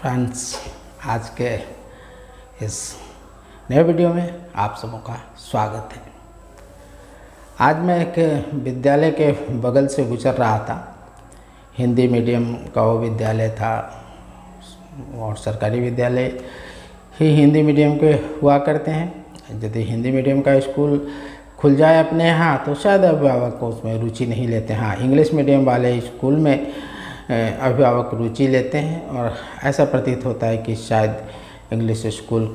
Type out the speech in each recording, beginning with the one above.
Friends, आज के इस नए वीडियो में आप सबों का स्वागत है। आज मैं एक विद्यालय के बगल से गुजर रहा था। हिंदी मीडियम का वो विद्यालय था और सरकारी विद्यालय ही हिंदी मीडियम के हुआ करते हैं। यदि हिंदी मीडियम का स्कूल खुल जाए अपने यहाँ तो शायद अभिभावक को उसमें रुचि नहीं लेते। हाँ, इंग्लिश मीडियम वाले स्कूल में अभिभावक रुचि लेते हैं और ऐसा प्रतीत होता है कि शायद इंग्लिश स्कूल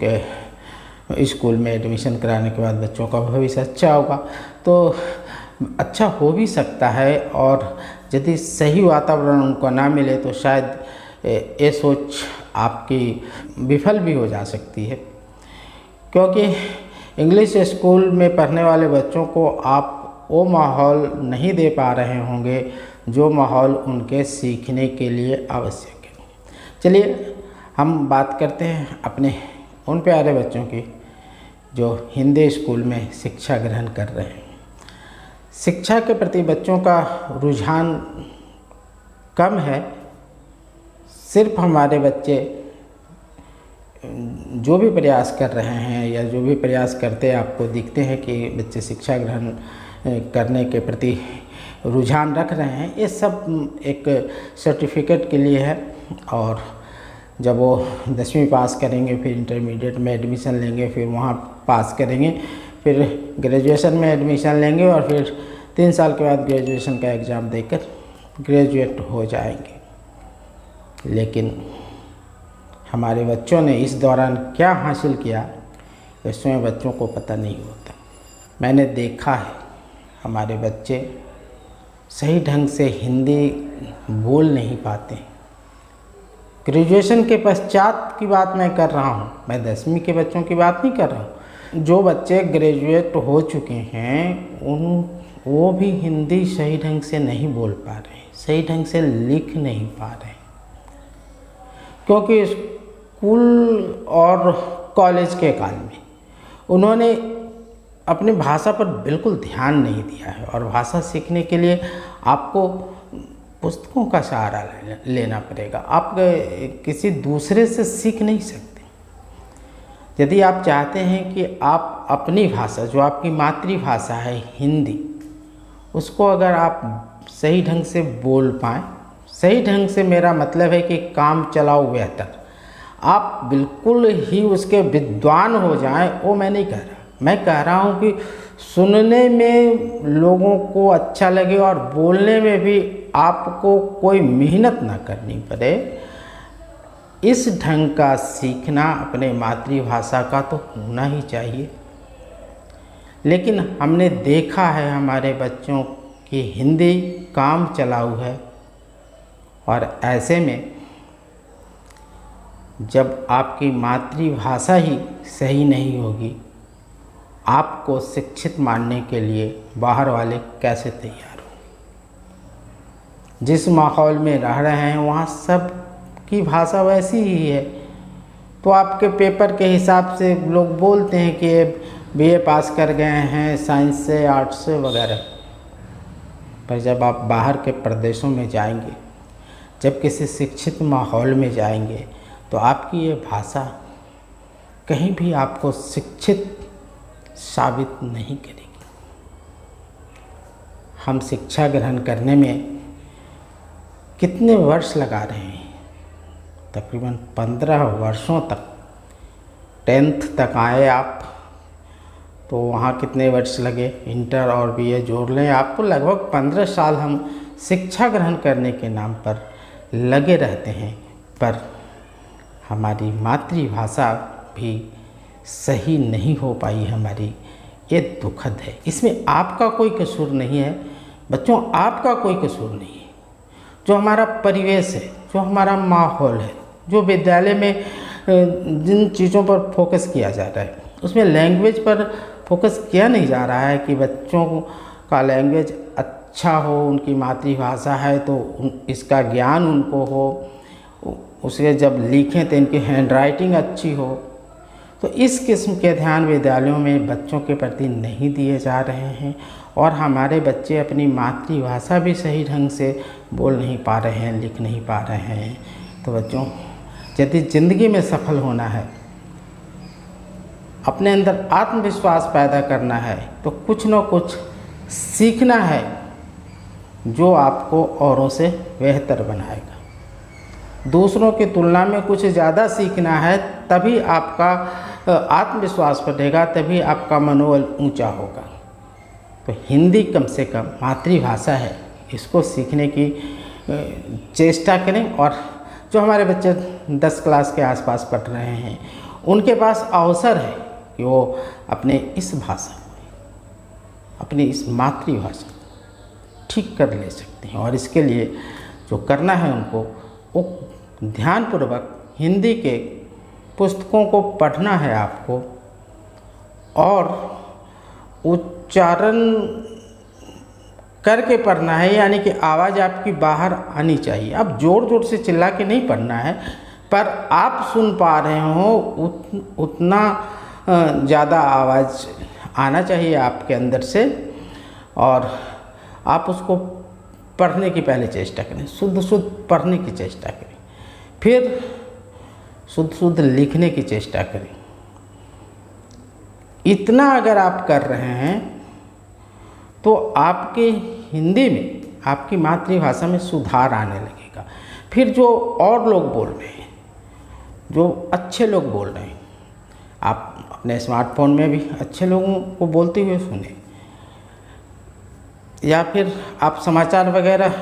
में एडमिशन कराने के बाद बच्चों का भविष्य अच्छा होगा। तो अच्छा हो भी सकता है और यदि सही वातावरण उनको ना मिले तो शायद ये सोच आपकी विफल भी हो जा सकती है, क्योंकि इंग्लिश स्कूल में पढ़ने वाले बच्चों को आप वो माहौल नहीं दे पा रहे होंगे जो माहौल उनके सीखने के लिए आवश्यक है। चलिए हम बात करते हैं अपने उन प्यारे बच्चों की जो हिंदी स्कूल में शिक्षा ग्रहण कर रहे हैं। शिक्षा के प्रति बच्चों का रुझान कम है। सिर्फ हमारे बच्चे जो भी प्रयास कर रहे हैं या जो भी प्रयास करते आपको दिखते हैं कि बच्चे शिक्षा ग्रहण करने के प्रति रुझान रख रहे हैं, ये सब एक सर्टिफिकेट के लिए है। और जब वो 10वीं पास करेंगे, फिर इंटरमीडिएट में एडमिशन लेंगे, फिर वहाँ पास करेंगे, फिर ग्रेजुएशन में एडमिशन लेंगे और फिर 3 साल के बाद ग्रेजुएशन का एग्ज़ाम देकर ग्रेजुएट हो जाएंगे। लेकिन हमारे बच्चों ने इस दौरान क्या हासिल किया इसमें बच्चों को पता नहीं होता। मैंने देखा है हमारे बच्चे सही ढंग से हिंदी बोल नहीं पाते। ग्रेजुएशन के पश्चात की बात मैं कर रहा हूँ, मैं 10वीं के बच्चों की बात नहीं कर रहा हूँ। जो बच्चे ग्रेजुएट हो चुके हैं वो भी हिंदी सही ढंग से नहीं बोल पा रहे, सही ढंग से लिख नहीं पा रहे, क्योंकि स्कूल और कॉलेज के काल में उन्होंने अपनी भाषा पर बिल्कुल ध्यान नहीं दिया है। और भाषा सीखने के लिए आपको पुस्तकों का सहारा लेना पड़ेगा। आप किसी दूसरे से सीख नहीं सकते। यदि आप चाहते हैं कि आप अपनी भाषा, जो आपकी मातृभाषा है हिंदी, उसको अगर आप सही ढंग से बोल पाएँ, सही ढंग से मेरा मतलब है कि काम चलाओ बेहतर, आप बिल्कुल ही उसके विद्वान हो जाएं, वो मैं नहीं कह रहा। मैं कह रहा हूँ कि सुनने में लोगों को अच्छा लगे और बोलने में भी आपको कोई मेहनत ना करनी पड़े। इस ढंग का सीखना अपने मातृभाषा का तो होना ही चाहिए। लेकिन हमने देखा है हमारे बच्चों की हिंदी काम चलाऊ है, और ऐसे में जब आपकी मातृभाषा ही सही नहीं होगी, आपको शिक्षित मानने के लिए बाहर वाले कैसे तैयार हो। जिस माहौल में रह रहे हैं वहाँ सब की भाषा वैसी ही है, तो आपके पेपर के हिसाब से लोग बोलते हैं कि बीए पास कर गए हैं साइंस से, आर्ट्स से वगैरह। पर जब आप बाहर के प्रदेशों में जाएंगे, जब किसी शिक्षित माहौल में जाएंगे, तो आपकी ये भाषा कहीं भी आपको शिक्षित साबित नहीं करेगी। हम शिक्षा ग्रहण करने में कितने वर्ष लगा रहे हैं? तकरीबन 15 वर्षों तक। 10th तक आए आप तो वहाँ कितने वर्ष लगे? इंटर और बीए जोड़ लें, आपको लगभग 15 साल हम शिक्षा ग्रहण करने के नाम पर लगे रहते हैं, पर हमारी मातृभाषा भी सही नहीं हो पाई हमारी। ये दुखद है। इसमें आपका कोई कसूर नहीं है बच्चों, आपका कोई कसूर नहीं है। जो हमारा परिवेश है, जो हमारा माहौल है, जो विद्यालय में जिन चीज़ों पर फोकस किया जा रहा है, उसमें लैंग्वेज पर फोकस किया नहीं जा रहा है कि बच्चों का लैंग्वेज अच्छा हो, उनकी मातृभाषा है तो इसका ज्ञान उनको हो, उसे जब लिखें तो इनकी हैंडराइटिंग अच्छी हो। तो इस किस्म के ध्यान विद्यालयों में बच्चों के प्रति नहीं दिए जा रहे हैं और हमारे बच्चे अपनी मातृभाषा भी सही ढंग से बोल नहीं पा रहे हैं, लिख नहीं पा रहे हैं। तो बच्चों यदि ज़िंदगी में सफल होना है, अपने अंदर आत्मविश्वास पैदा करना है, तो कुछ न कुछ सीखना है जो आपको औरों से बेहतर बनाएगा। दूसरों की तुलना में कुछ ज़्यादा सीखना है, तभी आपका आत्मविश्वास बढ़ेगा, तभी आपका मनोबल ऊंचा होगा। तो हिंदी कम से कम मातृभाषा है, इसको सीखने की चेष्टा करें। और जो हमारे बच्चे 10 क्लास के आसपास पढ़ रहे हैं, उनके पास अवसर है कि वो अपने इस भाषा, अपनी इस मातृभाषा ठीक कर ले सकते हैं। और इसके लिए जो करना है उनको, वो ध्यानपूर्वक हिंदी के पुस्तकों को पढ़ना है आपको, और उच्चारण करके पढ़ना है, यानी कि आवाज़ आपकी बाहर आनी चाहिए। अब ज़ोर ज़ोर से चिल्ला के नहीं पढ़ना है, पर आप सुन पा रहे हो उतना ज़्यादा आवाज़ आना चाहिए आपके अंदर से। और आप उसको पढ़ने की पहले चेष्टा करें, शुद्ध शुद्ध पढ़ने की चेष्टा करें, फिर शुद्ध शुद्ध लिखने की चेष्टा करें। इतना अगर आप कर रहे हैं तो आपके हिंदी में, आपकी मातृभाषा में सुधार आने लगेगा। फिर जो और लोग बोल रहे हैं, जो अच्छे लोग बोल रहे हैं, आप अपने स्मार्टफोन में भी अच्छे लोगों को बोलते हुए सुने, या फिर आप समाचार वगैरह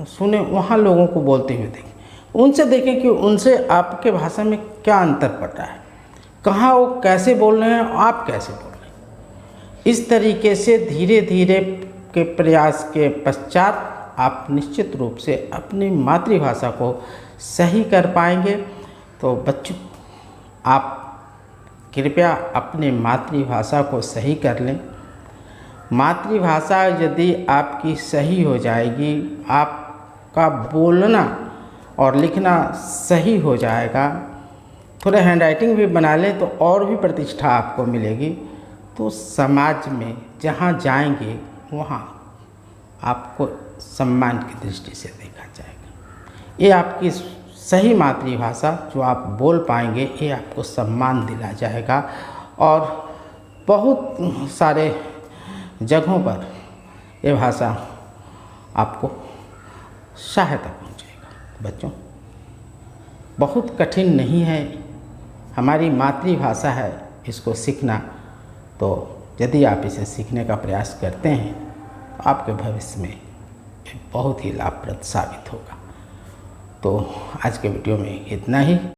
सुने, वहाँ लोगों को बोलते हुए देखें। उनसे देखें कि उनसे आपके भाषा में क्या अंतर पड़ रहा है, कहाँ वो कैसे बोल रहे हैं, आप कैसे बोल रहे हैं। इस तरीके से धीरे धीरे के प्रयास के पश्चात आप निश्चित रूप से अपनी मातृभाषा को सही कर पाएंगे। तो बच्चों, आप कृपया अपनी मातृभाषा को सही कर लें। मातृभाषा यदि आपकी सही हो जाएगी, आपका बोलना और लिखना सही हो जाएगा, थोड़ा हैंडराइटिंग भी बना लें तो और भी प्रतिष्ठा आपको मिलेगी। तो समाज में जहाँ जाएंगे वहाँ आपको सम्मान की दृष्टि से देखा जाएगा। ये आपकी सही मातृभाषा जो आप बोल पाएंगे, ये आपको सम्मान दिला जाएगा, और बहुत सारे जगहों पर ये भाषा आपको सहायता पहुंचेगा। बच्चों, बहुत कठिन नहीं है, हमारी मातृभाषा है, इसको सीखना। तो यदि आप इसे सीखने का प्रयास करते हैं तो आपके भविष्य में बहुत ही लाभप्रद साबित होगा। तो आज के वीडियो में इतना ही।